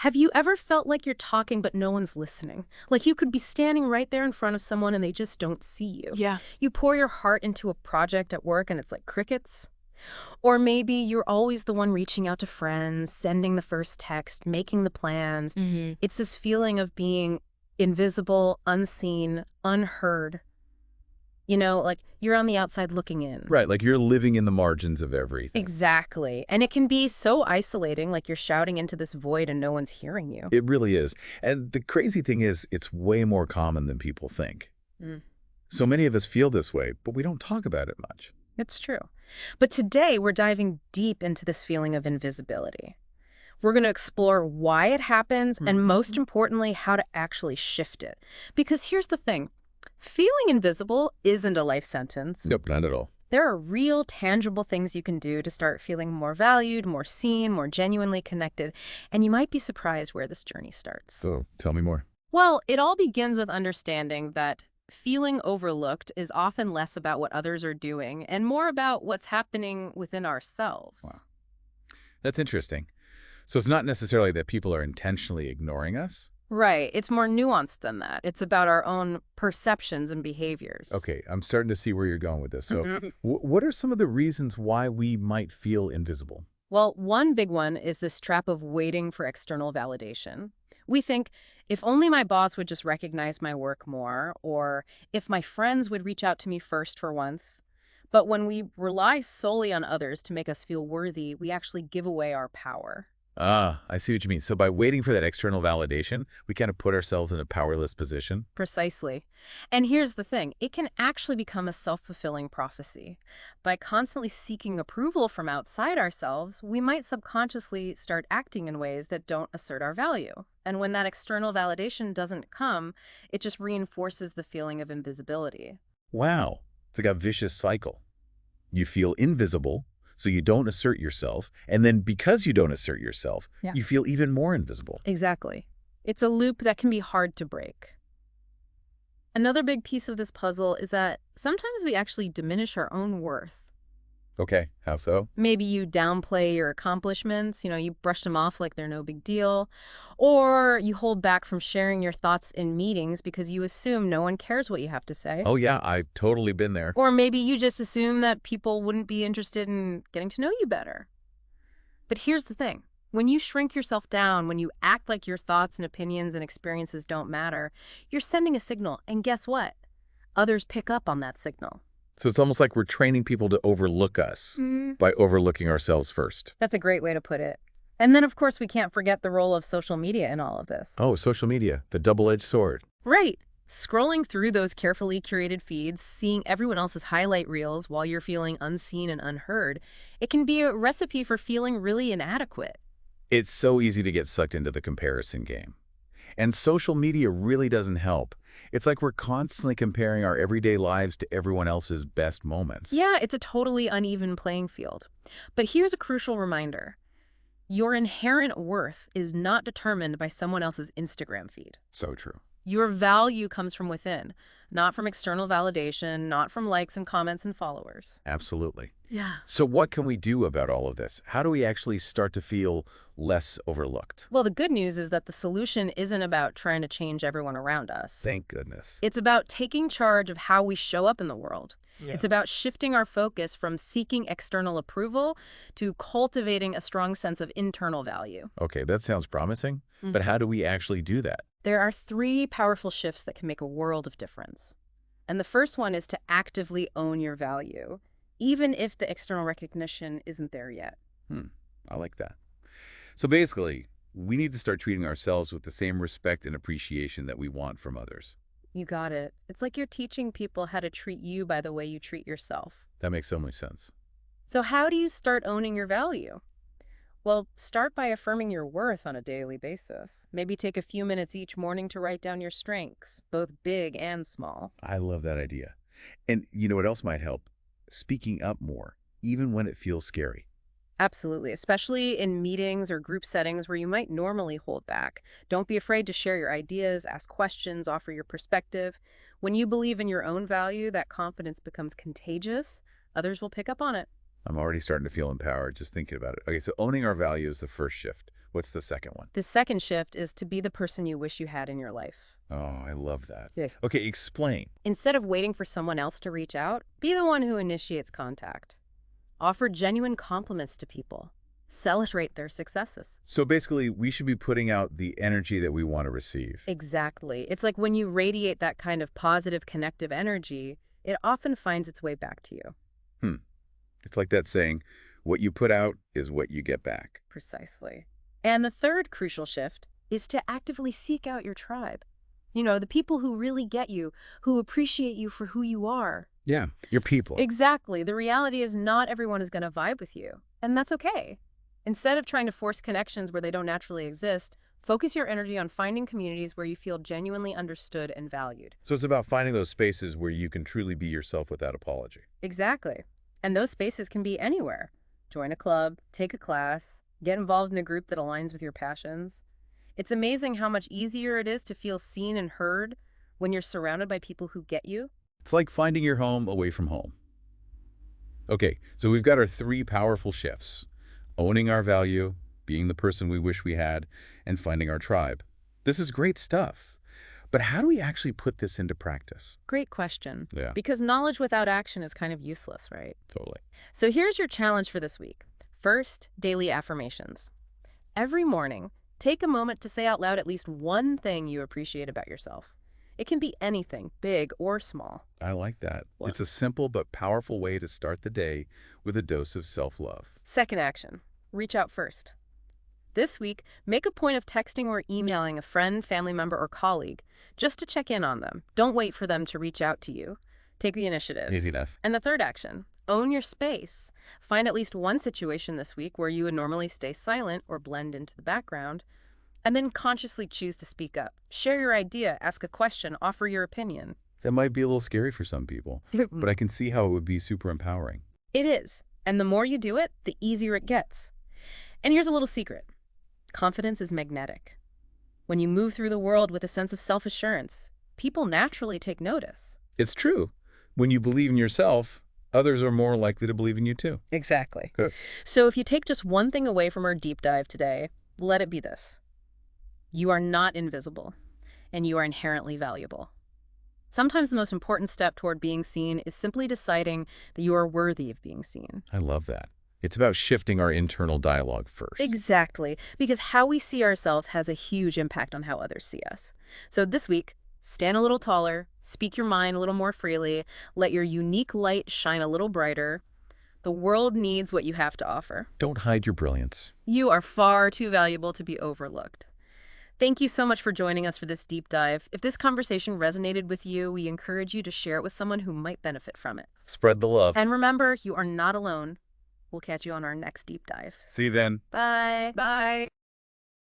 Have you ever felt like you're talking but no one's listening? Like you could be standing right there in front of someone and they just don't see you. Yeah. You pour your heart into a project at work and it's like crickets. Or maybe you're always the one reaching out to friends, sending the first text, making the plans. Hmm. It's this feeling of being invisible, unseen, unheard. Like you're on the outside looking in. Right, like you're living in the margins of everything. Exactly. And it can be so isolating, like you're shouting into this void and no one's hearing you. It really is. And the crazy thing is, it's way more common than people think. Mm. So many of us feel this way, but we don't talk about it much. It's true. But today we're diving deep into this feeling of invisibility. We're going to explore why it happens and most importantly, how to actually shift it. Because here's the thing. Feeling invisible isn't a life sentence. Nope, not at all. There are real, tangible things you can do to start feeling more valued, more seen, more genuinely connected. And you might be surprised where this journey starts. So tell me more. Well, it all begins with understanding that feeling overlooked is often less about what others are doing and more about what's happening within ourselves. Wow. That's interesting. So it's not necessarily that people are intentionally ignoring us? Right. It's more nuanced than that. It's about our own perceptions and behaviors. Okay, I'm starting to see where you're going with this. So Mhm. what are some of the reasons why we might feel invisible? Well, one big one is this trap of waiting for external validation. We think, if only my boss would just recognize my work more, or if my friends would reach out to me first for once. But when we rely solely on others to make us feel worthy, we actually give away our power. Ah, I see what you mean. So by waiting for that external validation, we kind of put ourselves in a powerless position. Precisely. And here's the thing, it can actually become a self-fulfilling prophecy. By constantly seeking approval from outside ourselves, we might subconsciously start acting in ways that don't assert our value. And when that external validation doesn't come, it just reinforces the feeling of invisibility. Wow, it's like a vicious cycle. You feel invisible, so you don't assert yourself, and then because you don't assert yourself, Yeah. you feel even more invisible. Exactly. It's a loop that can be hard to break. Another big piece of this puzzle is that sometimes we actually diminish our own worth. Okay, how so? Maybe you downplay your accomplishments, you brush them off like they're no big deal. Or you hold back from sharing your thoughts in meetings because you assume no one cares what you have to say. Oh yeah, I've totally been there. Or maybe you just assume that people wouldn't be interested in getting to know you better. But here's the thing. When you shrink yourself down, when you act like your thoughts and opinions and experiences don't matter, you're sending a signal. And guess what? Others pick up on that signal. So it's almost like we're training people to overlook us by overlooking ourselves first. That's a great way to put it. And then, of course, we can't forget the role of social media in all of this. Oh, social media, the double-edged sword. Right. Scrolling through those carefully curated feeds, seeing everyone else's highlight reels while you're feeling unseen and unheard, it can be a recipe for feeling really inadequate. It's so easy to get sucked into the comparison game. And social media really doesn't help. It's like we're constantly comparing our everyday lives to everyone else's best moments. Yeah, it's a totally uneven playing field. But here's a crucial reminder. Your inherent worth is not determined by someone else's Instagram feed. So true. Your value comes from within, not from external validation, not from likes and comments and followers. Absolutely. Yeah. So what can we do about all of this? How do we actually start to feel less overlooked? Well, the good news is that the solution isn't about trying to change everyone around us. Thank goodness. It's about taking charge of how we show up in the world. Yeah. It's about shifting our focus from seeking external approval to cultivating a strong sense of internal value. Okay, that sounds promising, but how do we actually do that? There are 3 powerful shifts that can make a world of difference. And the first one is to actively own your value, even if the external recognition isn't there yet. I like that. So basically, we need to start treating ourselves with the same respect and appreciation that we want from others. You got it. It's like you're teaching people how to treat you by the way you treat yourself. That makes so much sense. So how do you start owning your value? Well, start by affirming your worth on a daily basis. Maybe take a few minutes each morning to write down your strengths, both big and small. I love that idea. And you know what else might help? Speaking up more, even when it feels scary. Absolutely, especially in meetings or group settings where you might normally hold back. Don't be afraid to share your ideas, ask questions, offer your perspective. When you believe in your own value, that confidence becomes contagious. Others will pick up on it. I'm already starting to feel empowered just thinking about it. Okay, so owning our value is the first shift. What's the second one? The second shift is to be the person you wish you had in your life. Oh, I love that. Yes. Okay, explain. Instead of waiting for someone else to reach out, be the one who initiates contact. Offer genuine compliments to people. Celebrate their successes. So basically, we should be putting out the energy that we want to receive. Exactly. It's like when you radiate that kind of positive, connective energy, it often finds its way back to you. Hmm. It's like that saying, what you put out is what you get back. Precisely. And the third crucial shift is to actively seek out your tribe. You know, the people who really get you, who appreciate you for who you are. Yeah, your people. Exactly. The reality is not everyone is going to vibe with you, and that's okay. Instead of trying to force connections where they don't naturally exist, focus your energy on finding communities where you feel genuinely understood and valued. So it's about finding those spaces where you can truly be yourself without apology. Exactly. And those spaces can be anywhere. Join a club, take a class, get involved in a group that aligns with your passions. It's amazing how much easier it is to feel seen and heard when you're surrounded by people who get you. It's like finding your home away from home. Okay, so we've got our three powerful shifts: owning our value, being the person we wish we had, and finding our tribe. This is great stuff. But how do we actually put this into practice? Great question. Yeah, Because knowledge without action is kind of useless, right? totally. So here's your challenge for this week. First, daily affirmations. Every morning, take a moment to say out loud at least one thing you appreciate about yourself. It can be anything, big or small. I like that. What? It's a simple but powerful way to start the day with a dose of self-love. Second action, reach out first. This week, make a point of texting or emailing a friend, family member, or colleague just to check in on them. Don't wait for them to reach out to you. Take the initiative. Easy enough. And the third action, own your space. Find at least one situation this week where you would normally stay silent or blend into the background, and then consciously choose to speak up. Share your idea, ask a question, offer your opinion. That might be a little scary for some people, but I can see how it would be super empowering. It is. And the more you do it, the easier it gets. And here's a little secret. Confidence is magnetic. When you move through the world with a sense of self-assurance, people naturally take notice. It's true. When you believe in yourself, others are more likely to believe in you too. Exactly. Good. So if you take just one thing away from our deep dive today, let it be this. You are not invisible, and you are inherently valuable. Sometimes the most important step toward being seen is simply deciding that you are worthy of being seen. I love that. It's about shifting our internal dialogue first. Exactly, because how we see ourselves has a huge impact on how others see us. So this week, stand a little taller, speak your mind a little more freely, let your unique light shine a little brighter. The world needs what you have to offer. Don't hide your brilliance. You are far too valuable to be overlooked. Thank you so much for joining us for this deep dive. If this conversation resonated with you, we encourage you to share it with someone who might benefit from it. Spread the love. And remember, you are not alone. We'll catch you on our next deep dive. See you then. Bye. Bye.